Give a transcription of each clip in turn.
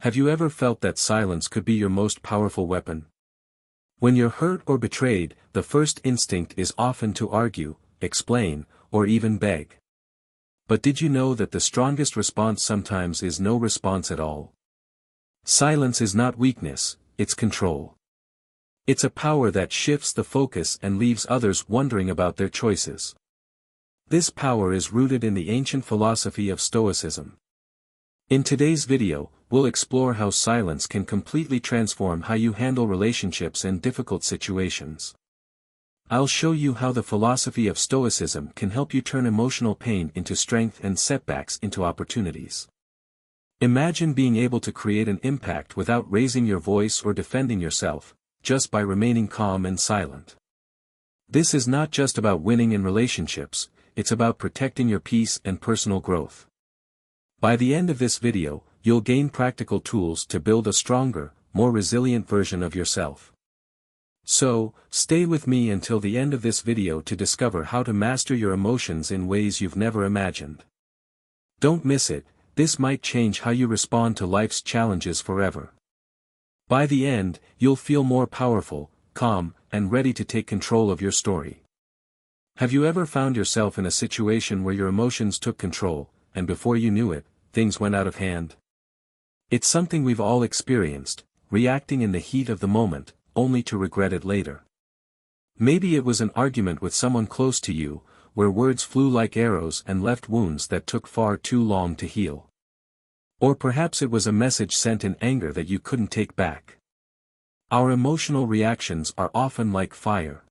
Have you ever felt that silence could be your most powerful weapon? When you're hurt or betrayed, the first instinct is often to argue, explain, or even beg. But did you know that the strongest response sometimes is no response at all? Silence is not weakness, it's control. It's a power that shifts the focus and leaves others wondering about their choices. This power is rooted in the ancient philosophy of Stoicism. In today's video, we'll explore how silence can completely transform how you handle relationships and difficult situations. I'll show you how the philosophy of Stoicism can help you turn emotional pain into strength and setbacks into opportunities. Imagine being able to create an impact without raising your voice or defending yourself, just by remaining calm and silent. This is not just about winning in relationships, it's about protecting your peace and personal growth. By the end of this video, you'll gain practical tools to build a stronger, more resilient version of yourself. So, stay with me until the end of this video to discover how to master your emotions in ways you've never imagined. Don't miss it, this might change how you respond to life's challenges forever. By the end, you'll feel more powerful, calm, and ready to take control of your story. Have you ever found yourself in a situation where your emotions took control, and before you knew it, things went out of hand? It's something we've all experienced, reacting in the heat of the moment, only to regret it later. Maybe it was an argument with someone close to you, where words flew like arrows and left wounds that took far too long to heal. Or perhaps it was a message sent in anger that you couldn't take back. Our emotional reactions are often like fire.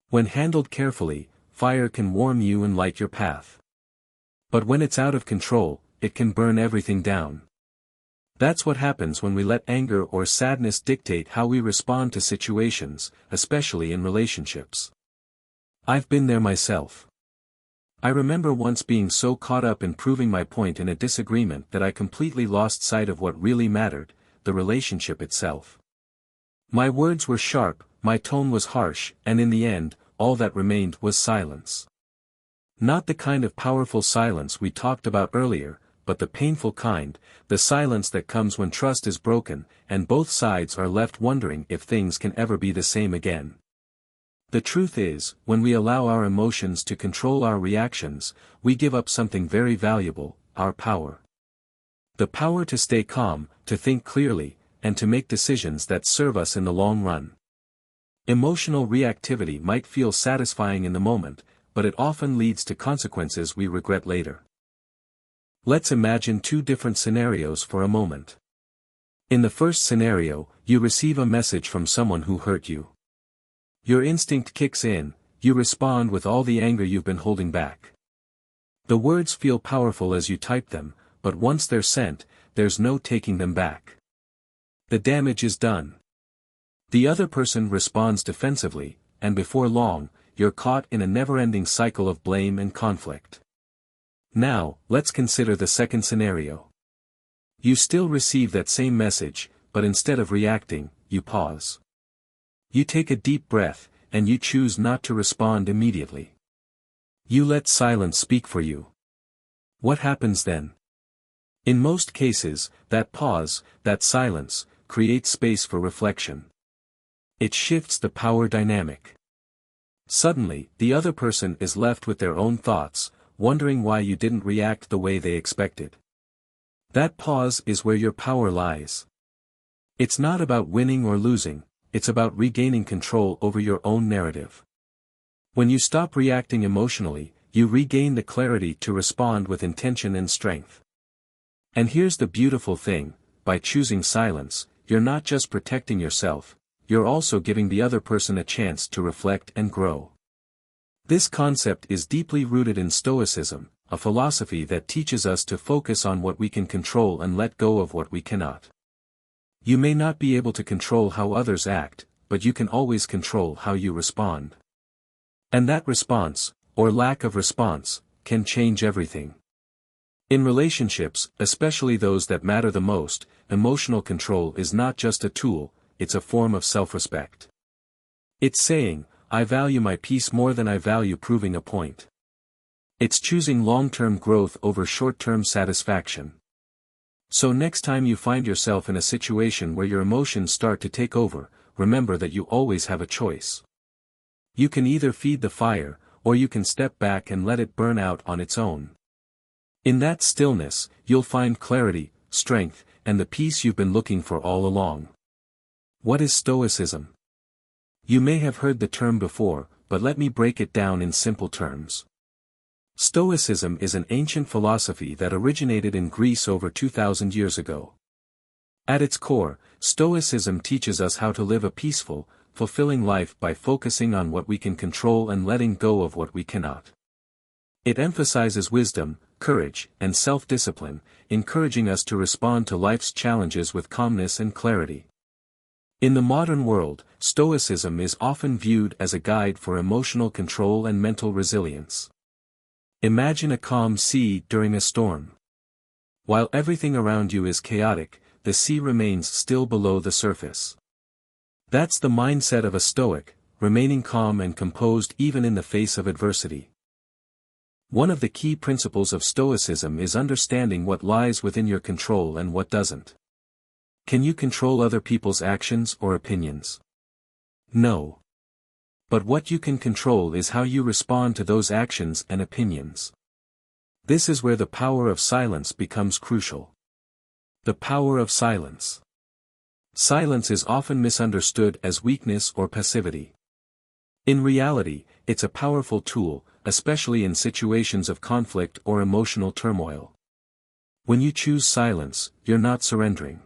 When handled carefully, fire can warm you and light your path. But when it's out of control, it can burn everything down. That's what happens when we let anger or sadness dictate how we respond to situations, especially in relationships. I've been there myself. I remember once being so caught up in proving my point in a disagreement that I completely lost sight of what really mattered, the relationship itself. My words were sharp, my tone was harsh, and in the end, all that remained was silence. Not the kind of powerful silence we talked about earlier, but the painful kind, the silence that comes when trust is broken, and both sides are left wondering if things can ever be the same again. The truth is, when we allow our emotions to control our reactions, we give up something very valuable, our power. The power to stay calm, to think clearly, and to make decisions that serve us in the long run. Emotional reactivity might feel satisfying in the moment, but it often leads to consequences we regret later. Let's imagine two different scenarios for a moment. In the first scenario, you receive a message from someone who hurt you. Your instinct kicks in, you respond with all the anger you've been holding back. The words feel powerful as you type them, but once they're sent, there's no taking them back. The damage is done. The other person responds defensively, and before long, you're caught in a never-ending cycle of blame and conflict. Now, let's consider the second scenario. You still receive that same message, but instead of reacting, you pause. You take a deep breath, and you choose not to respond immediately. You let silence speak for you. What happens then? In most cases, that pause, that silence, creates space for reflection. It shifts the power dynamic. Suddenly, the other person is left with their own thoughts, wondering why you didn't react the way they expected. That pause is where your power lies. It's not about winning or losing, it's about regaining control over your own narrative. When you stop reacting emotionally, you regain the clarity to respond with intention and strength. And here's the beautiful thing, by choosing silence, you're not just protecting yourself, you're also giving the other person a chance to reflect and grow. This concept is deeply rooted in Stoicism, a philosophy that teaches us to focus on what we can control and let go of what we cannot. You may not be able to control how others act, but you can always control how you respond. And that response, or lack of response, can change everything. In relationships, especially those that matter the most, emotional control is not just a tool, it's a form of self-respect. It's saying, I value my peace more than I value proving a point. It's choosing long-term growth over short-term satisfaction. So next time you find yourself in a situation where your emotions start to take over, remember that you always have a choice. You can either feed the fire, or you can step back and let it burn out on its own. In that stillness, you'll find clarity, strength, and the peace you've been looking for all along. What is Stoicism? You may have heard the term before, but let me break it down in simple terms. Stoicism is an ancient philosophy that originated in Greece over 2,000 years ago. At its core, Stoicism teaches us how to live a peaceful, fulfilling life by focusing on what we can control and letting go of what we cannot. It emphasizes wisdom, courage, and self-discipline, encouraging us to respond to life's challenges with calmness and clarity. In the modern world, Stoicism is often viewed as a guide for emotional control and mental resilience. Imagine a calm sea during a storm. While everything around you is chaotic, the sea remains still below the surface. That's the mindset of a Stoic, remaining calm and composed even in the face of adversity. One of the key principles of Stoicism is understanding what lies within your control and what doesn't. Can you control other people's actions or opinions? No. But what you can control is how you respond to those actions and opinions. This is where the power of silence becomes crucial. The power of silence. Silence is often misunderstood as weakness or passivity. In reality, it's a powerful tool, especially in situations of conflict or emotional turmoil. When you choose silence, you're not surrendering.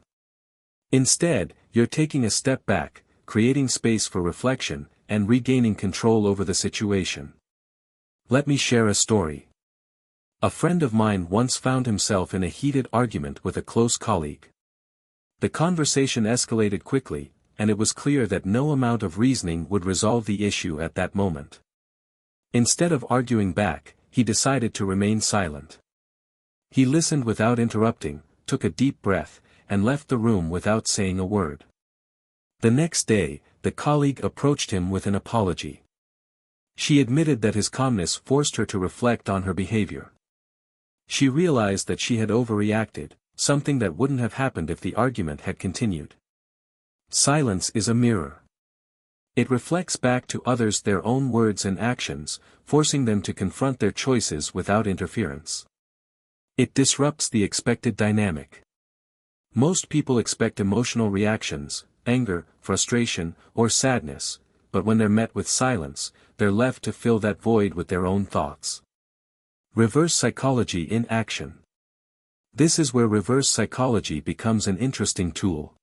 Instead, you're taking a step back, creating space for reflection, and regaining control over the situation. Let me share a story. A friend of mine once found himself in a heated argument with a close colleague. The conversation escalated quickly, and it was clear that no amount of reasoning would resolve the issue at that moment. Instead of arguing back, he decided to remain silent. He listened without interrupting, took a deep breath, and left the room without saying a word. The next day, the colleague approached him with an apology. She admitted that his calmness forced her to reflect on her behavior. She realized that she had overreacted, something that wouldn't have happened if the argument had continued. Silence is a mirror. It reflects back to others their own words and actions, forcing them to confront their choices without interference. It disrupts the expected dynamic. Most people expect emotional reactions, anger, frustration, or sadness, but when they're met with silence, they're left to fill that void with their own thoughts. Reverse psychology in action. This is where reverse psychology becomes an interesting tool.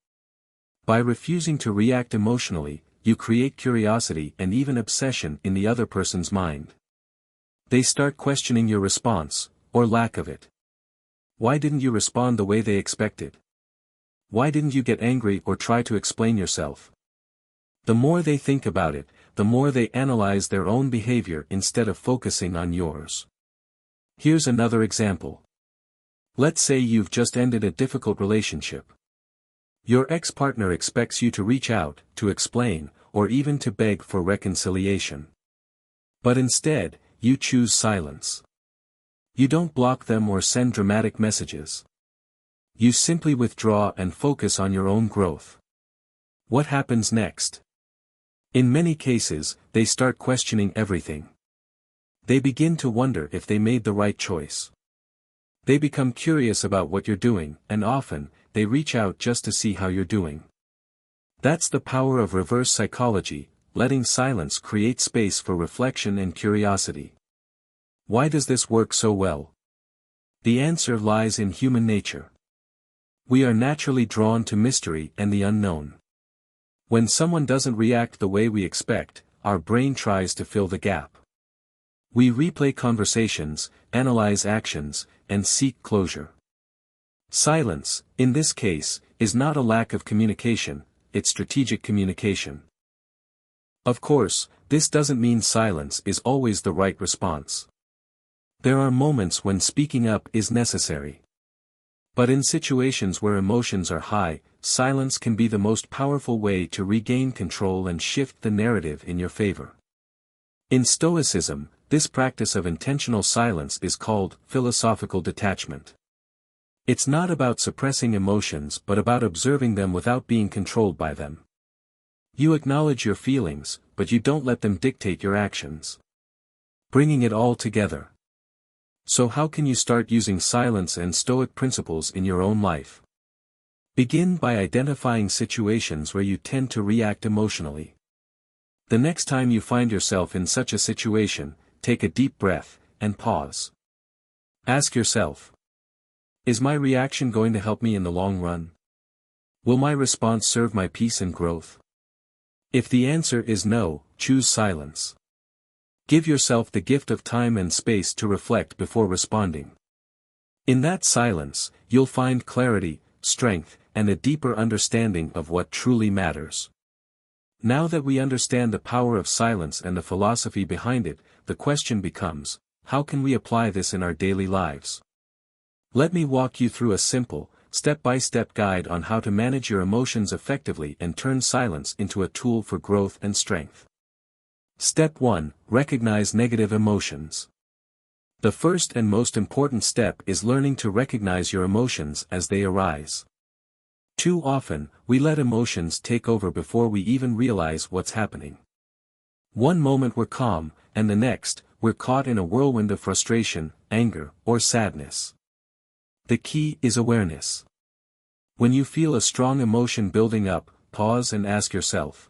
By refusing to react emotionally, you create curiosity and even obsession in the other person's mind. They start questioning your response, or lack of it. Why didn't you respond the way they expected? Why didn't you get angry or try to explain yourself? The more they think about it, the more they analyze their own behavior instead of focusing on yours. Here's another example. Let's say you've just ended a difficult relationship. Your ex-partner expects you to reach out, to explain, or even to beg for reconciliation. But instead, you choose silence. You don't block them or send dramatic messages. You simply withdraw and focus on your own growth. What happens next? In many cases, they start questioning everything. They begin to wonder if they made the right choice. They become curious about what you're doing, and often, they reach out just to see how you're doing. That's the power of reverse psychology, letting silence create space for reflection and curiosity. Why does this work so well? The answer lies in human nature. We are naturally drawn to mystery and the unknown. When someone doesn't react the way we expect, our brain tries to fill the gap. We replay conversations, analyze actions, and seek closure. Silence, in this case, is not a lack of communication, it's strategic communication. Of course, this doesn't mean silence is always the right response. There are moments when speaking up is necessary. But in situations where emotions are high, silence can be the most powerful way to regain control and shift the narrative in your favor. In Stoicism, this practice of intentional silence is called philosophical detachment. It's not about suppressing emotions but about observing them without being controlled by them. You acknowledge your feelings, but you don't let them dictate your actions. Bringing it all together. So how can you start using silence and Stoic principles in your own life? Begin by identifying situations where you tend to react emotionally. The next time you find yourself in such a situation, take a deep breath, and pause. Ask yourself, is my reaction going to help me in the long run? Will my response serve my peace and growth? If the answer is no, choose silence. Give yourself the gift of time and space to reflect before responding. In that silence, you'll find clarity, strength, and a deeper understanding of what truly matters. Now that we understand the power of silence and the philosophy behind it, the question becomes, how can we apply this in our daily lives? Let me walk you through a simple, step-by-step guide on how to manage your emotions effectively and turn silence into a tool for growth and strength. Step 1. Recognize negative emotions. The first and most important step is learning to recognize your emotions as they arise. Too often, we let emotions take over before we even realize what's happening. One moment we're calm, and the next, we're caught in a whirlwind of frustration, anger, or sadness. The key is awareness. When you feel a strong emotion building up, pause and ask yourself,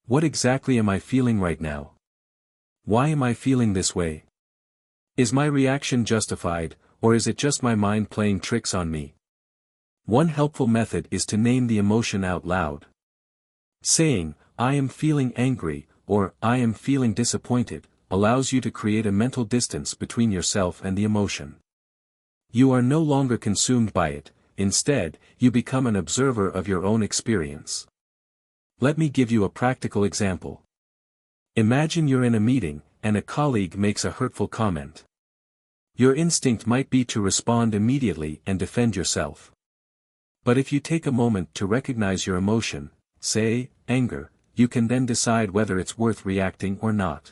what exactly am I feeling right now? Why am I feeling this way? Is my reaction justified, or is it just my mind playing tricks on me? One helpful method is to name the emotion out loud. Saying, I am feeling angry, or I am feeling disappointed, allows you to create a mental distance between yourself and the emotion. You are no longer consumed by it, instead, you become an observer of your own experience. Let me give you a practical example. Imagine you're in a meeting, and a colleague makes a hurtful comment. Your instinct might be to respond immediately and defend yourself. But if you take a moment to recognize your emotion, say, anger, you can then decide whether it's worth reacting or not.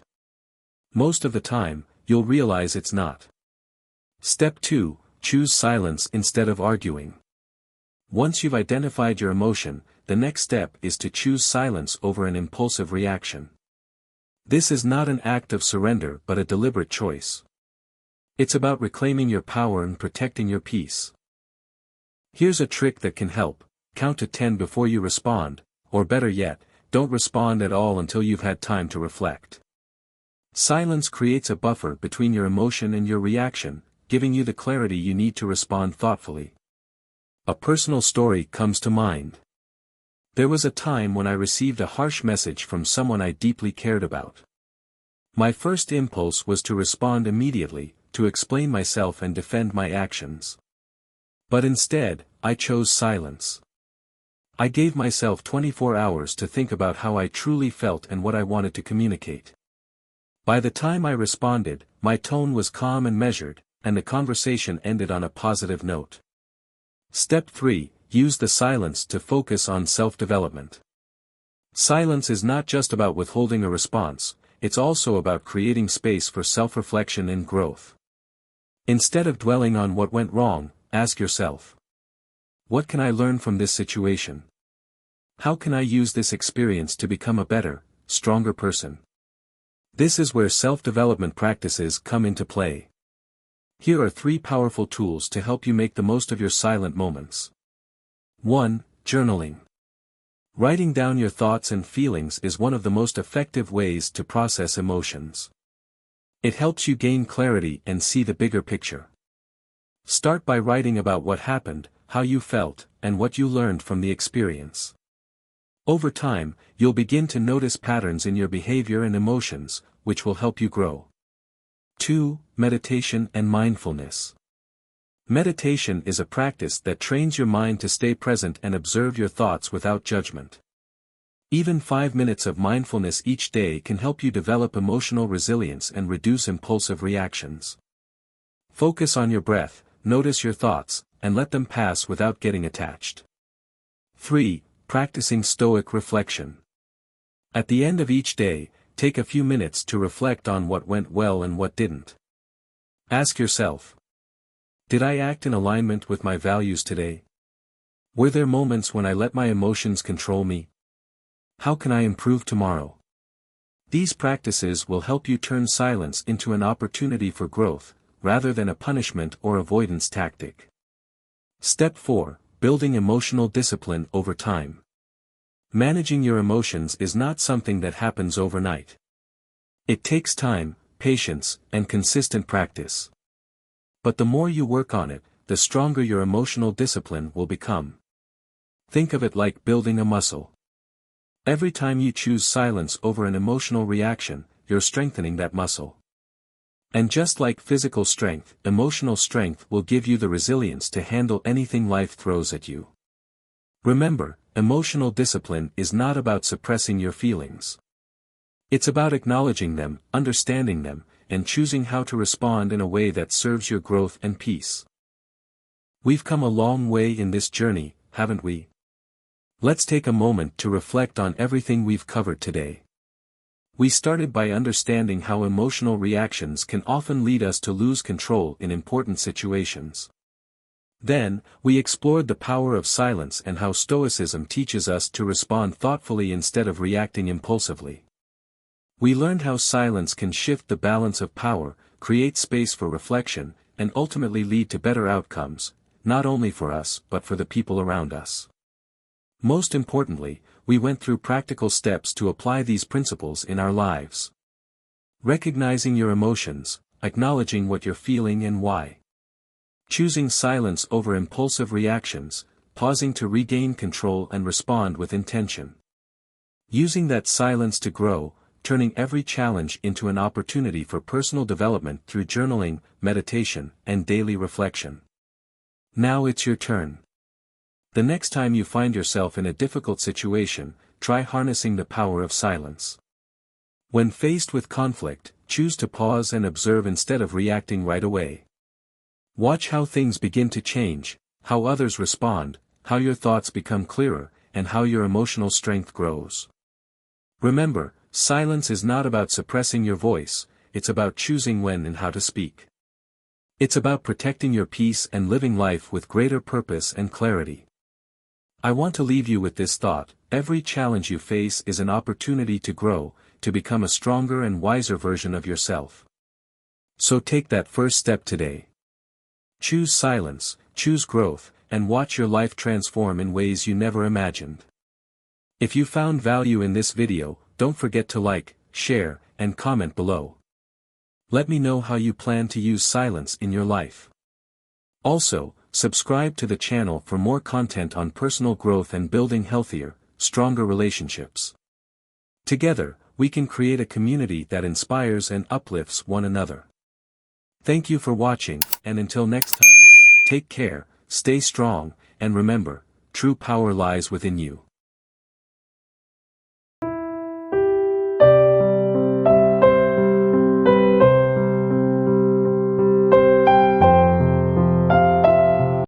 Most of the time, you'll realize it's not. Step 2. Choose silence instead of arguing. Once you've identified your emotion, the next step is to choose silence over an impulsive reaction. This is not an act of surrender but a deliberate choice. It's about reclaiming your power and protecting your peace. Here's a trick that can help: count to 10 before you respond, or better yet, don't respond at all until you've had time to reflect. Silence creates a buffer between your emotion and your reaction, giving you the clarity you need to respond thoughtfully. A personal story comes to mind. There was a time when I received a harsh message from someone I deeply cared about. My first impulse was to respond immediately, to explain myself and defend my actions. But instead, I chose silence. I gave myself 24 hours to think about how I truly felt and what I wanted to communicate. By the time I responded, my tone was calm and measured, and the conversation ended on a positive note. Step 3. Use the silence to focus on self-development. Silence is not just about withholding a response, it's also about creating space for self-reflection and growth. Instead of dwelling on what went wrong, ask yourself, what can I learn from this situation? How can I use this experience to become a better, stronger person? This is where self-development practices come into play. Here are 3 powerful tools to help you make the most of your silent moments. 1. Journaling. Writing down your thoughts and feelings is one of the most effective ways to process emotions. It helps you gain clarity and see the bigger picture. Start by writing about what happened, how you felt, and what you learned from the experience. Over time, you'll begin to notice patterns in your behavior and emotions, which will help you grow. 2. Meditation and mindfulness. Meditation is a practice that trains your mind to stay present and observe your thoughts without judgment. Even 5 minutes of mindfulness each day can help you develop emotional resilience and reduce impulsive reactions. Focus on your breath, notice your thoughts, and let them pass without getting attached. 3. Practicing Stoic reflection. At the end of each day, take a few minutes to reflect on what went well and what didn't. Ask yourself, Did I act in alignment with my values today? Were there moments when I let my emotions control me? How can I improve tomorrow? These practices will help you turn silence into an opportunity for growth, rather than a punishment or avoidance tactic. Step 4. Building emotional discipline over time. Managing your emotions is not something that happens overnight. It takes time, patience, and consistent practice. But the more you work on it, the stronger your emotional discipline will become. Think of it like building a muscle. Every time you choose silence over an emotional reaction, you're strengthening that muscle. And just like physical strength, emotional strength will give you the resilience to handle anything life throws at you. Remember, emotional discipline is not about suppressing your feelings. It's about acknowledging them, understanding them, and choosing how to respond in a way that serves your growth and peace. We've come a long way in this journey, haven't we? Let's take a moment to reflect on everything we've covered today. We started by understanding how emotional reactions can often lead us to lose control in important situations. Then, we explored the power of silence and how Stoicism teaches us to respond thoughtfully instead of reacting impulsively. We learned how silence can shift the balance of power, create space for reflection, and ultimately lead to better outcomes, not only for us but for the people around us. Most importantly, we went through practical steps to apply these principles in our lives. Recognizing your emotions, acknowledging what you're feeling and why. Choosing silence over impulsive reactions, pausing to regain control and respond with intention. Using that silence to grow, turning every challenge into an opportunity for personal development through journaling, meditation, and daily reflection. Now it's your turn. The next time you find yourself in a difficult situation, try harnessing the power of silence. When faced with conflict, choose to pause and observe instead of reacting right away. Watch how things begin to change, how others respond, how your thoughts become clearer, and how your emotional strength grows. Remember, silence is not about suppressing your voice, it's about choosing when and how to speak. It's about protecting your peace and living life with greater purpose and clarity. I want to leave you with this thought: every challenge you face is an opportunity to grow, to become a stronger and wiser version of yourself. So take that first step today. Choose silence, choose growth, and watch your life transform in ways you never imagined. If you found value in this video, don't forget to like, share, and comment below. Let me know how you plan to use silence in your life. Also, subscribe to the channel for more content on personal growth and building healthier, stronger relationships. Together, we can create a community that inspires and uplifts one another. Thank you for watching, and until next time, take care, stay strong, and remember, true power lies within you.